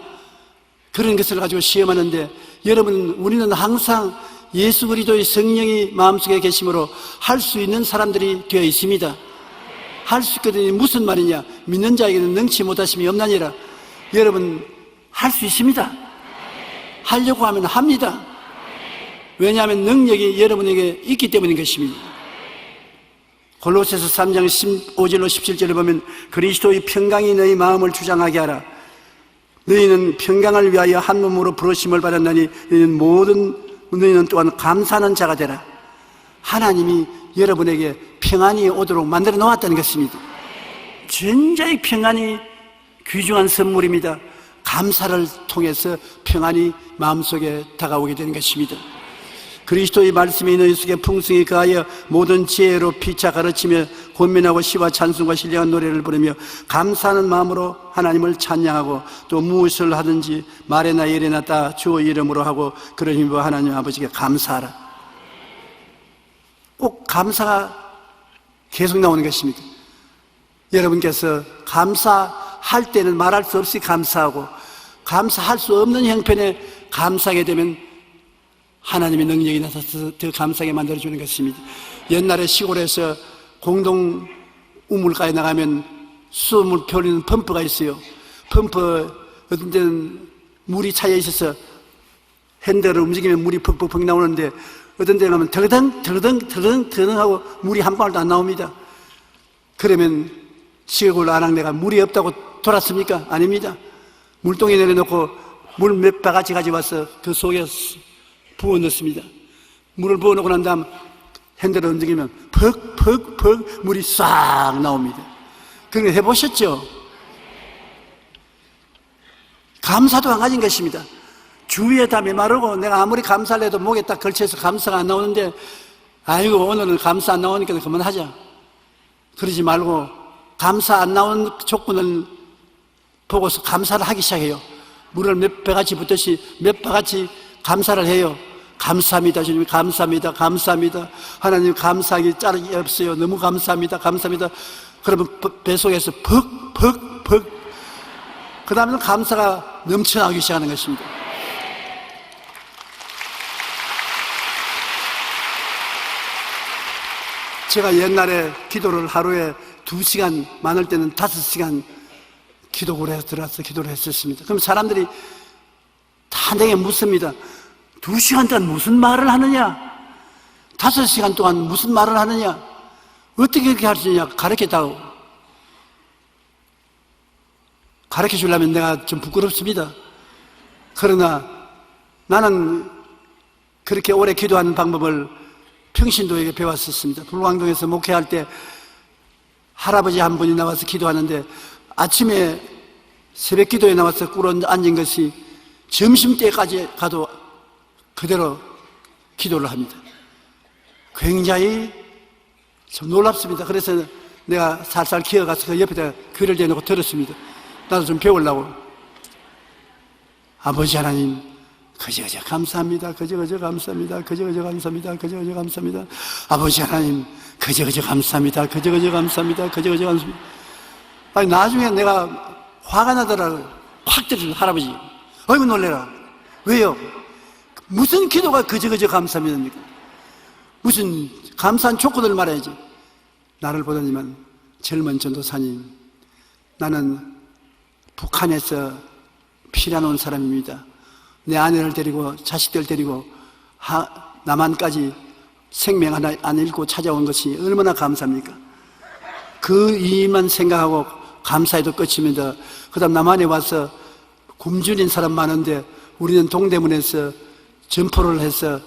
그런 것을 가지고 시험하는데, 여러분, 우리는 항상 예수 그리스도의 성령이 마음속에 계심으로 할 수 있는 사람들이 되어 있습니다. 할 수 있거든요. 무슨 말이냐? 믿는 자에게는 능치 못하심이 없나니라. 여러분, 할 수 있습니다. 하려고 하면 합니다. 왜냐하면 능력이 여러분에게 있기 때문인 것입니다. 골로새서 3장 15절로 17절을 보면 그리스도의 평강이 너희 마음을 주장하게 하라. 너희는 평강을 위하여 한 몸으로 부르심을 받았나니 너희는 또한 감사하는 자가 되라. 하나님이 여러분에게 평안이 오도록 만들어 놓았다는 것입니다. 전자의 평안이 귀중한 선물입니다. 감사를 통해서 평안이 마음속에 다가오게 되는 것입니다. 그리스도의 말씀이 너희 속에 풍성히 거하여 모든 지혜로 피차 가르치며 권면하고 시와 찬송과 신령한 노래를 부르며 감사하는 마음으로 하나님을 찬양하고, 또 무엇을 하든지 말에나 일에나 다 주의 이름으로 하고 그런 힘으로 하나님 아버지께 감사하라. 꼭 감사가 계속 나오는 것입니다. 여러분께서 감사할 때는 말할 수 없이 감사하고, 감사할 수 없는 형편에 감사하게 되면 하나님의 능력이 나타나서 더 감사하게 만들어주는 것입니다. 옛날에 시골에서 공동 우물가에 나가면 수돗물 펴는 펌프가 있어요. 펌프, 어떤 데는 물이 차여 있어서 핸들을 움직이면 물이 퍽퍽퍽 나오는데, 어떤 데 가면 덜덩 하고 물이 한 방울도 안 나옵니다. 그러면 시골 아낙네가 물이 없다고 돌았습니까? 아닙니다. 물동에 내려놓고 물 몇 바가지 가져와서 그 속에 부어 넣습니다. 물을 부어 놓고 난 다음 핸들을 움직이면 퍽퍽퍽 물이 싹 나옵니다. 그런 거 해보셨죠? 감사도 안 가진 것입니다. 주위에 다 메마르고 내가 아무리 감사를 해도 목에 딱 걸쳐서 감사가 안 나오는데, 아이고 오늘은 감사 안 나오니까 그만하자. 그러지 말고 감사 안 나오는 조건을 보고서 감사를 하기 시작해요. 물을 몇 배같이 붓듯이 몇 바같이 감사를 해요. 감사합니다 주님, 감사합니다, 감사합니다. 하나님 감사하기 짝이 없어요. 너무 감사합니다, 감사합니다. 그러면 뱃속에서 퍽퍽퍽, 그 다음에는 감사가 넘쳐나기 시작하는 것입니다. 제가 옛날에 기도를 하루에 2시간, 많을 때는 5시간 기도를 해서 들어가서 기도를 했었습니다. 그럼 사람들이 다 내게 묻습니다. 2시간 동안 무슨 말을 하느냐? 5시간 동안 무슨 말을 하느냐? 어떻게 그렇게 할 수 있냐? 가르쳐다오. 가르쳐 주려면 내가 좀 부끄럽습니다. 그러나 나는 그렇게 오래 기도하는 방법을 평신도에게 배웠었습니다. 불광동에서 목회할 때 할아버지 한 분이 나와서 기도하는데, 아침에 새벽 기도에 나와서 꿇어 앉은 것이 점심때까지 가도 그대로 기도를 합니다. 굉장히 좀 놀랍습니다. 그래서 내가 살살 기어가서 그 옆에다 귀를 대놓고 들었습니다. 나도 좀 배우려고. 아버지 하나님, 그저그저 감사합니다. 그저그저 감사합니다. 그저그저 감사합니다. 그저그저 감사합니다. 아버지 하나님, 그저그저 감사합니다. 그저그저 감사합니다. 그저그저 감사합니다. 아니, 나중에 내가 화가 나더라고요. 확 때리는 할아버지. 어이구 놀래라. 왜요? 무슨 기도가 그저그저 감사합니다입니까? 무슨 감사한 조건을 말해야지. 나를 보더니만 젊은 전도사님, 나는 북한에서 피난 온 사람입니다. 내 아내를 데리고 자식들 데리고 남한까지 생명 하나 안 잃고 찾아온 것이 얼마나 감사합니까? 그 일만 생각하고 감사해도 끝입니다. 그 다음 남한에 와서 굶주린 사람 많은데 우리는 동대문에서 점포를 해서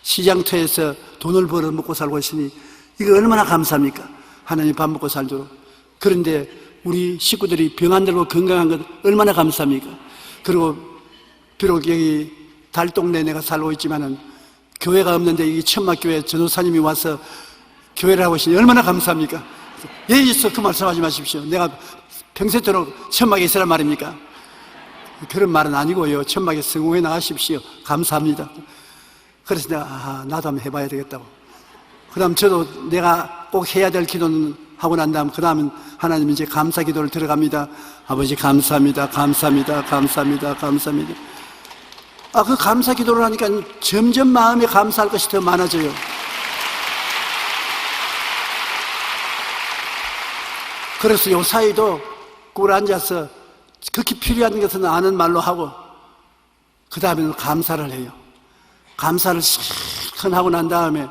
시장터에서 돈을 벌어 먹고 살고 있으니 이거 얼마나 감사합니까? 하나님 밥 먹고 살도록. 그런데 우리 식구들이 병 안 들고 건강한 것 얼마나 감사합니까? 그리고 비록 여기 달동네 내가 살고 있지만은 교회가 없는데 이 천막교회 전도사님이 와서 교회를 하고 있으니 얼마나 감사합니까? 예, 있어. 그 말씀하지 마십시오. 내가 평생토록 천막에 있으란 말입니까? 그런 말은 아니고요. 천막에 성공해 나가십시오. 감사합니다. 그래서 내가 나도 한번 해봐야 되겠다고. 그 다음 저도 내가 꼭 해야 될 기도는 하고 난 다음 그 다음은 하나님 이제 감사 기도를 들어갑니다. 아버지 감사합니다. 감사합니다. 감사합니다. 감사합니다. 그 감사 기도를 하니까 점점 마음에 감사할 것이 더 많아져요. 그래서 요 사이도 꿀 앉아서 극히 필요한 것은 아는 말로 하고 그 다음에는 감사를 해요. 감사를 실컷 하고 난 다음에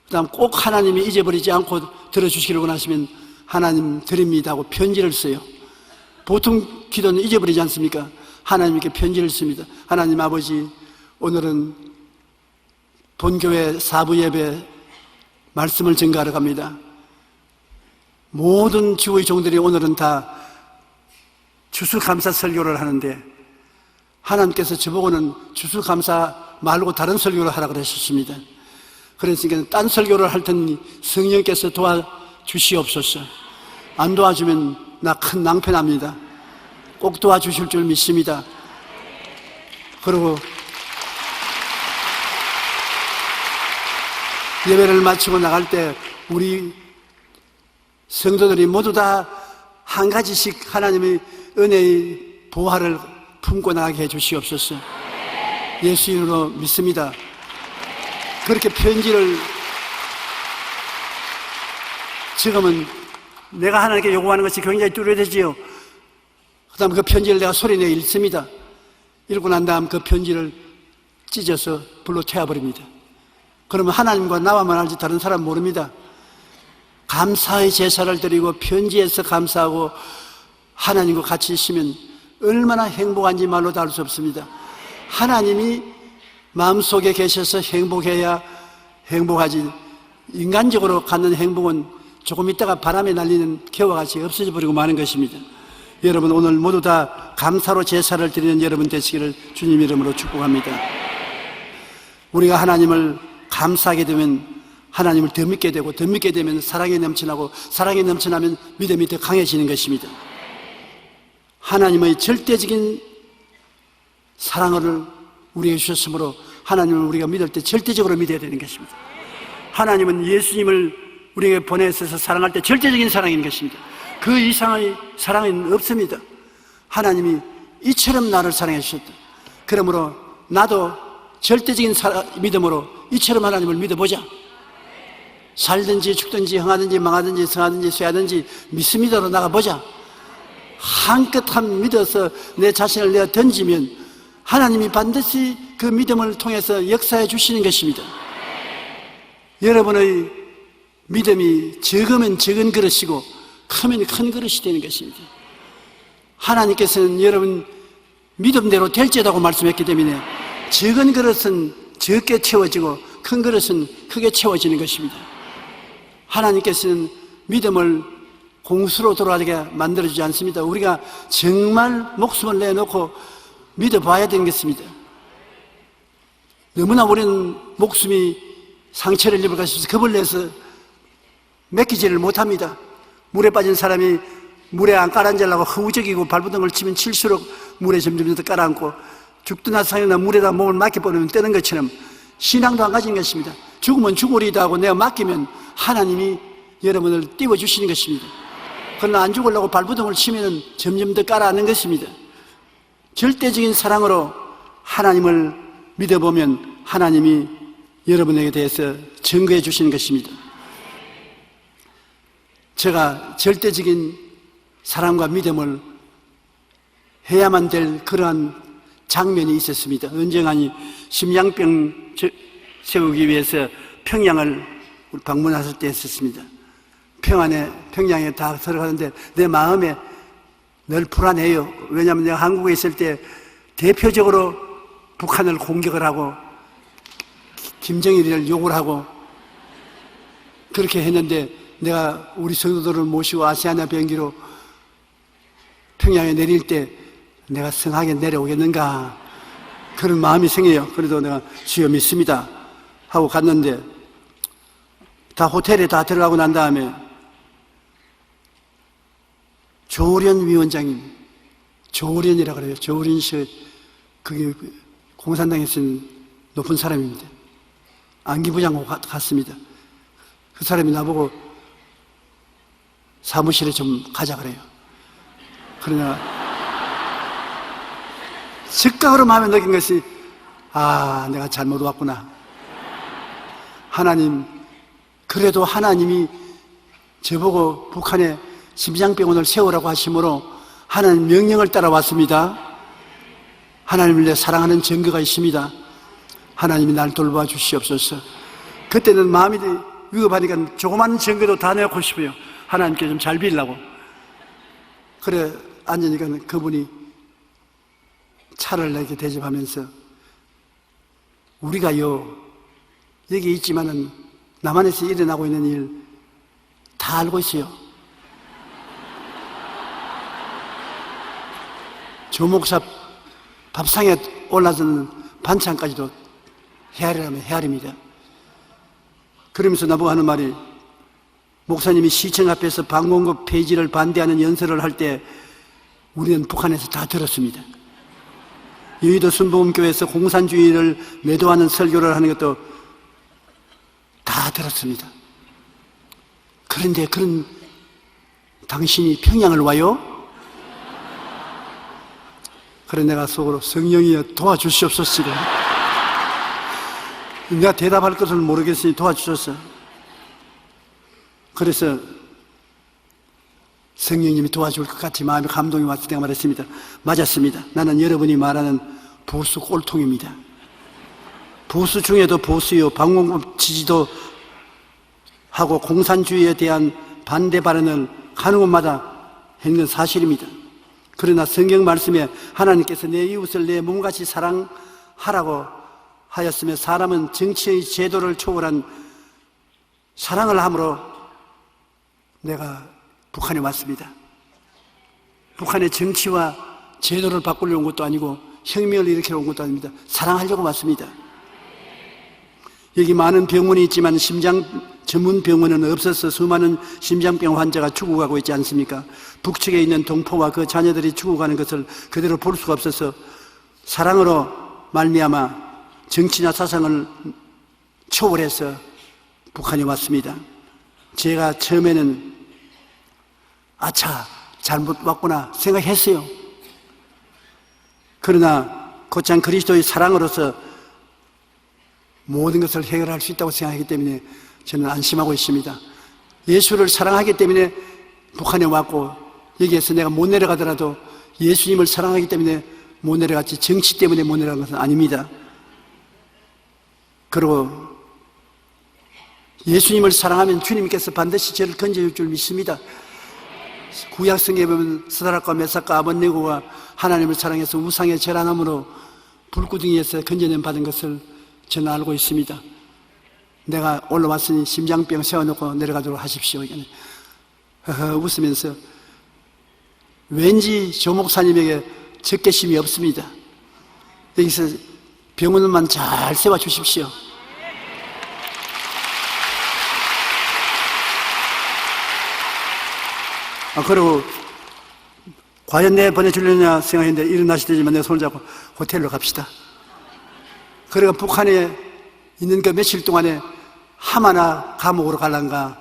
그 다음 꼭 하나님이 잊어버리지 않고 들어주시기를 원하시면 하나님 드립니다 하고 편지를 써요. 보통 기도는 잊어버리지 않습니까? 하나님께 편지를 씁니다. 하나님 아버지, 오늘은 본교회 사부 예배 말씀을 전가하러 갑니다. 모든 주의 종들이 오늘은 다 주수감사 설교를 하는데 하나님께서 저보고는 주수감사 말고 다른 설교를 하라고 하셨습니다. 그러니까 딴 설교를 할 테니 성령께서 도와주시옵소서. 안 도와주면 나 큰 낭패납니다. 꼭 도와주실 줄 믿습니다. 그리고 예배를 마치고 나갈 때 우리 성도들이 모두 다 한 가지씩 하나님의 은혜의 보화를 품고 나가게 해주시옵소서. 예수 이름으로 믿습니다. 그렇게 편지를 지금은 내가 하나님께 요구하는 것이 굉장히 뚜렷해지요. 그 다음 그 편지를 내가 소리내어 읽습니다. 읽고 난 다음 그 편지를 찢어서 불로 태워버립니다. 그러면 하나님과 나와만 알지 다른 사람 모릅니다. 감사의 제사를 드리고 편지에서 감사하고 하나님과 같이 있으면 얼마나 행복한지 말로 다 알 수 없습니다. 하나님이 마음속에 계셔서 행복해야 행복하지, 인간적으로 갖는 행복은 조금 있다가 바람에 날리는 개와 같이 없어져 버리고 마는 것입니다. 여러분 오늘 모두 다 감사로 제사를 드리는 여러분 되시기를 주님 이름으로 축복합니다. 우리가 하나님을 감사하게 되면 하나님을 더 믿게 되고, 더 믿게 되면 사랑이 넘쳐나고, 사랑이 넘쳐나면 믿음이 더 강해지는 것입니다. 하나님의 절대적인 사랑을 우리에게 주셨으므로 하나님을 우리가 믿을 때 절대적으로 믿어야 되는 것입니다. 하나님은 예수님을 우리에게 보내셔서 사랑할 때 절대적인 사랑인 것입니다. 그 이상의 사랑은 없습니다. 하나님이 이처럼 나를 사랑해 주셨다. 그러므로 나도 절대적인 믿음으로 이처럼 하나님을 믿어보자. 살든지 죽든지 흥하든지 망하든지 성하든지 쇠하든지 믿습니다로 나가보자. 한껏 한 믿어서 내 자신을 내어 던지면 하나님이 반드시 그 믿음을 통해서 역사해 주시는 것입니다. 여러분의 믿음이 적으면 적은 그릇이고 크면 큰 그릇이 되는 것입니다. 하나님께서는 여러분 믿음대로 될지라고 말씀했기 때문에 적은 그릇은 적게 채워지고 큰 그릇은 크게 채워지는 것입니다. 하나님께서는 믿음을 공수로 돌아가게 만들어주지 않습니다. 우리가 정말 목숨을 내놓고 믿어봐야 되는 것입니다. 너무나 우리는 목숨이 상처를 입을까 싶어서 겁을 내서 맡기지를 못합니다. 물에 빠진 사람이 물에 안 깔아앉으려고 허우적이고 발버둥을 치면 칠수록 물에 점점 더 깔아앉고 죽거나 살거나 물에다 몸을 맡겨버리면 뜨는 것처럼 신앙도 안 가진 것입니다. 죽으면 죽으리다 하고 내가 맡기면 하나님이 여러분을 띄워주시는 것입니다. 그러나 안 죽으려고 발버둥을 치면 점점 더 깔아앉는 것입니다. 절대적인 사랑으로 하나님을 믿어보면 하나님이 여러분에게 대해서 증거해 주시는 것입니다. 제가 절대적인 사랑과 믿음을 해야만 될 그러한 장면이 있었습니다. 언젠가니 심장병 세우기 위해서 평양을 방문했을 때 했었습니다. 평양에 다 들어가는데 내 마음에 늘 불안해요. 왜냐하면 내가 한국에 있을 때 대표적으로 북한을 공격을 하고 김정일을 욕을 하고 그렇게 했는데 내가 우리 성도들을 모시고 아시아나 비행기로 평양에 내릴 때 내가 성하게 내려오겠는가 그런 마음이 생겨요. 그래도 내가 주여 믿습니다 하고 갔는데 다 호텔에 다 들어가고 난 다음에 조련 위원장님, 조련이라고 그래요. 조련 씨, 그게 공산당에 쓴 높은 사람입니다. 안기부장하고 갔습니다. 그 사람이 나보고 사무실에 좀 가자 그래요. 그러나 즉각으로 마음에 느낀 것이 내가 잘못 왔구나. 하나님, 그래도 하나님이 저보고 북한에 심장병원을 세우라고 하심으로 하나님 명령을 따라왔습니다. 하나님을 내 사랑하는 증거가 있습니다. 하나님이 날 돌봐 주시옵소서. 그때는 마음이 위급하니까 조그만 증거도 다 내놓고 싶어요. 하나님께 좀 잘 빌려고. 그래 앉으니까 그분이 차를 내게 대접하면서 우리가요 여기 있지만은 남한에서 일어나고 있는 일 다 알고 있어요. 조목사 밥상에 올라서는 반찬까지도 헤아리라면 헤아립니다. 그러면서 나보고 하는 말이, 목사님이 시청 앞에서 방공급 폐지를 반대하는 연설을 할 때 우리는 북한에서 다 들었습니다. 여의도 순복음교회에서 공산주의를 매도하는 설교를 하는 것도 다 들었습니다. 그런데 그런 당신이 평양을 와요? 그래 내가 속으로 성령이여 도와주시옵소서. 내가 대답할 것을 모르겠으니 도와주셨어. 그래서 성령님이 도와줄 것 같이 마음에 감동이 와서 내가 말했습니다. 맞았습니다. 나는 여러분이 말하는 보수 꼴통입니다. 보수 중에도 보수요, 방공급 지지도 하고 공산주의에 대한 반대 발언을 가는 곳마다 했는 사실입니다. 그러나 성경 말씀에 하나님께서 내 이웃을 내 몸같이 사랑하라고 하였으며 사람은 정치의 제도를 초월한 사랑을 함으로 내가 북한에 왔습니다. 북한의 정치와 제도를 바꾸려고 온 것도 아니고 혁명을 일으키러 온 것도 아닙니다. 사랑하려고 왔습니다. 여기 많은 병원이 있지만 심장 전문 병원은 없어서 수많은 심장병 환자가 죽어가고 있지 않습니까? 북측에 있는 동포와 그 자녀들이 죽어가는 것을 그대로 볼 수가 없어서 사랑으로 말미암아 정치나 사상을 초월해서 북한에 왔습니다. 제가 처음에는 아차 잘못 왔구나 생각했어요. 그러나 곧장 그리스도의 사랑으로서 모든 것을 해결할 수 있다고 생각하기 때문에 저는 안심하고 있습니다. 예수를 사랑하기 때문에 북한에 왔고 여기에서 내가 못 내려가더라도 예수님을 사랑하기 때문에 못 내려갔지 정치 때문에 못 내려간 것은 아닙니다. 그리고 예수님을 사랑하면 주님께서 반드시 저를 건져줄 줄 믿습니다. 구약성경에 보면 스다락과 메삭과 아벳네고가 하나님을 사랑해서 우상의 절하나무로 불구덩이에서 건져낸 받은 것을 저는 알고 있습니다. 내가 올라왔으니 심장병 세워놓고 내려가도록 하십시오. 웃으면서 왠지 조 목사님에게 적개심이 없습니다. 여기서 병원만 잘 세워주십시오. 그리고 과연 내 보내주려냐 생각했는데 일어나시더니만 내가 손을 잡고 호텔로 갑시다. 그러니까 북한에 있는 그 며칠 동안에 하마나 감옥으로 갈란가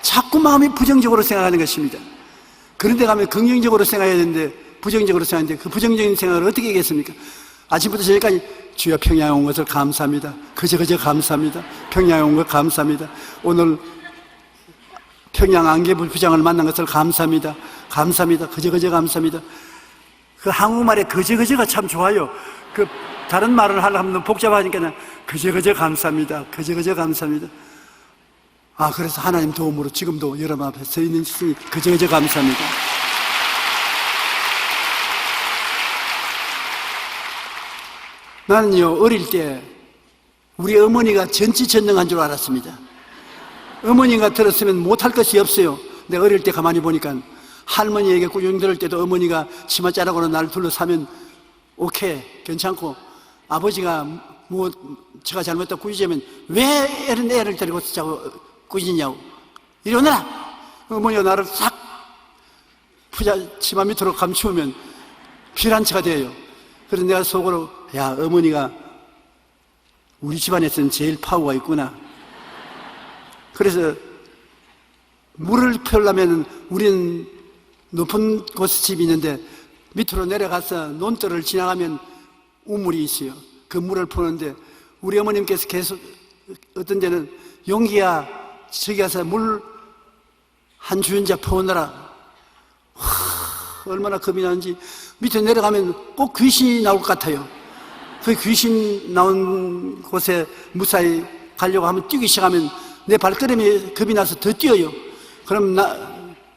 자꾸 마음이 부정적으로 생각하는 것입니다. 그런데 가면 긍정적으로 생각해야 되는데 부정적으로 생각하는데 그 부정적인 생각을 어떻게 하겠습니까? 아침부터 저녁까지 주여 평양에 온 것을 감사합니다. 그저 감사합니다. 평양에 온 것 감사합니다. 오늘 평양 안개부장을 만난 것을 감사합니다. 감사합니다. 그저 감사합니다. 그 한국말에 그저가 참 좋아요. 그 다른 말을 하려면 복잡하니까 그저 감사합니다. 그저 감사합니다. 그래서 하나님 도움으로 지금도 여러분 앞에 서 있는 것이 그저 감사합니다. 나는요 어릴 때 우리 어머니가 전지전능한 줄 알았습니다. 어머니가 들었으면 못할 것이 없어요. 내가 어릴 때 가만히 보니까 할머니에게 꾸중 들을 때도 어머니가 치마 자락으로 나를 둘러싸면 오케이 괜찮고, 아버지가 뭐 제가 잘못했다 꾸짖으면 왜 애를 데리고 자고 꾸짖냐고 이리 오너라. 어머니가 나를 싹 부자 치마 밑으로 감추면 피란처가 돼요. 그래서 내가 속으로 야 어머니가 우리 집안에서는 제일 파워가 있구나. 그래서 물을 펴려면 우리는 높은 곳에 집이 있는데 밑으로 내려가서 논뜰을 지나가면 우물이 있어요. 그 물을 푸는데 우리 어머님께서 계속 어떤 데는 용기야 저기 가서 물 한 주연자 퍼오느라 얼마나 겁이 나는지 밑에 내려가면 꼭 귀신이 나올 것 같아요. 그 귀신 나온 곳에 무사히 가려고 하면 뛰기 시작하면 내 발걸음이 겁이 나서 더 뛰어요. 그럼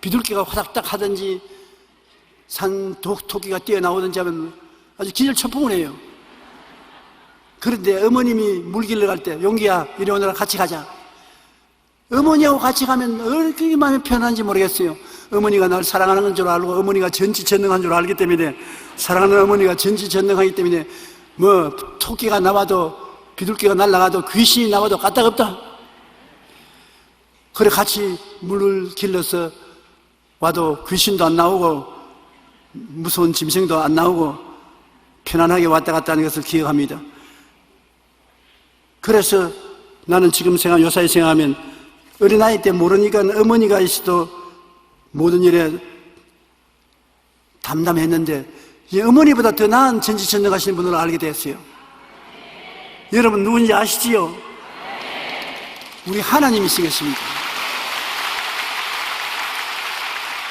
비둘기가 화닥닥 하든지 토끼가 뛰어나오든지 하면 아주 기절초풍을 해요. 그런데 어머님이 물 길러 갈 때 용기야 이리 오느라 같이 가자. 어머니하고 같이 가면 얼마나 마음이 편한지 모르겠어요. 어머니가 날 사랑하는 줄 알고 어머니가 전지전능한 줄 알기 때문에 사랑하는 어머니가 전지전능하기 때문에 뭐 토끼가 나와도 비둘기가 날아가도 귀신이 나와도 까딱없다. 그래 같이 물을 길러서 와도 귀신도 안 나오고 무서운 짐승도 안 나오고 편안하게 왔다 갔다 하는 것을 기억합니다. 그래서 나는 지금 요사이 생각하면 어린아이 때 모르니까 어머니가 있어도 모든 일에 담담했는데 이 어머니보다 더 나은 전지전능하신 분을 알게 됐어요. 여러분 누군지 아시지요? 우리 하나님이시겠습니다.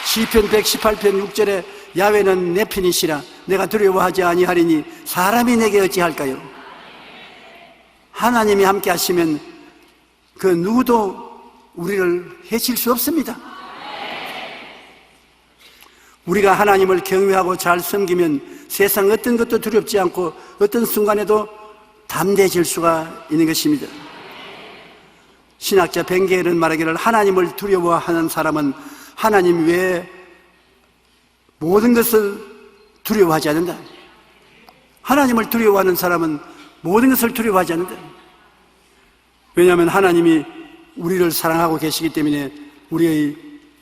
시편 118편 6절에 야훼는 내 편이시라 내가 두려워하지 아니하리니 사람이 내게 어찌할까요? 하나님이 함께 하시면 그 누구도 우리를 해칠 수 없습니다. 우리가 하나님을 경외하고 잘 섬기면 세상 어떤 것도 두렵지 않고 어떤 순간에도 담대해질 수가 있는 것입니다. 신학자 벤게일은 말하기를 하나님을 두려워하는 사람은 하나님 외에 모든 것을 두려워하지 않는다. 하나님을 두려워하는 사람은 모든 것을 두려워하지 않는다. 왜냐하면 하나님이 우리를 사랑하고 계시기 때문에 우리의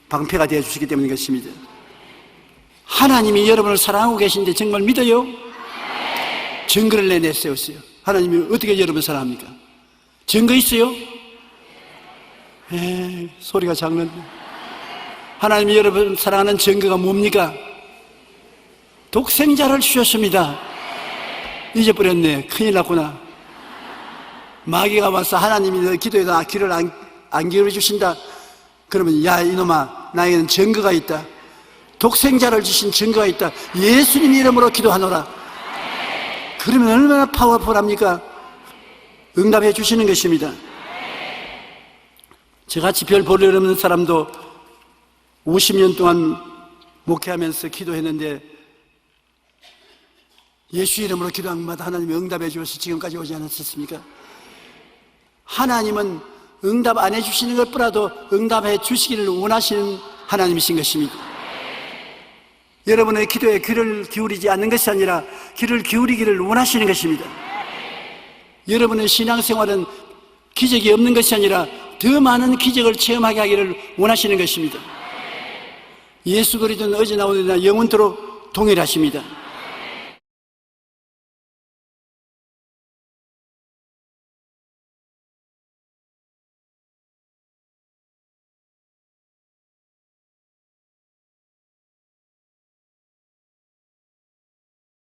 방패가 되어 주시기 때문인 것입니다. 하나님이 여러분을 사랑하고 계신데 정말 믿어요? 증거를 내세웠어요. 하나님이 어떻게 여러분을 사랑합니까? 증거 있어요? 소리가 작는데. 하나님이 여러분을 사랑하는 증거가 뭡니까? 독생자를 주셨습니다. 잊어버렸네. 큰일 났구나. 마귀가 와서 하나님이 너 기도에다 귀를 안 기울여주신다. 그러면 야 이놈아 나에게는 증거가 있다. 독생자를 주신 증거가 있다. 예수님 이름으로 기도하노라. 그러면 얼마나 파워풀합니까? 응답해 주시는 것입니다. 저같이 별 볼일 없는 사람도 50년 동안 목회하면서 기도했는데 예수 이름으로 기도한 것마다 하나님이 응답해 주셔서 지금까지 오지 않았었습니까? 하나님은 응답 안 해주시는 것보다도 응답해 주시기를 원하시는 하나님이신 것입니다. 여러분의 기도에 귀를 기울이지 않는 것이 아니라 귀를 기울이기를 원하시는 것입니다. 여러분의 신앙생활은 기적이 없는 것이 아니라 더 많은 기적을 체험하게 하기를 원하시는 것입니다. 예수 그리스도는 어제나 오늘이나 영원토록 동일하십니다.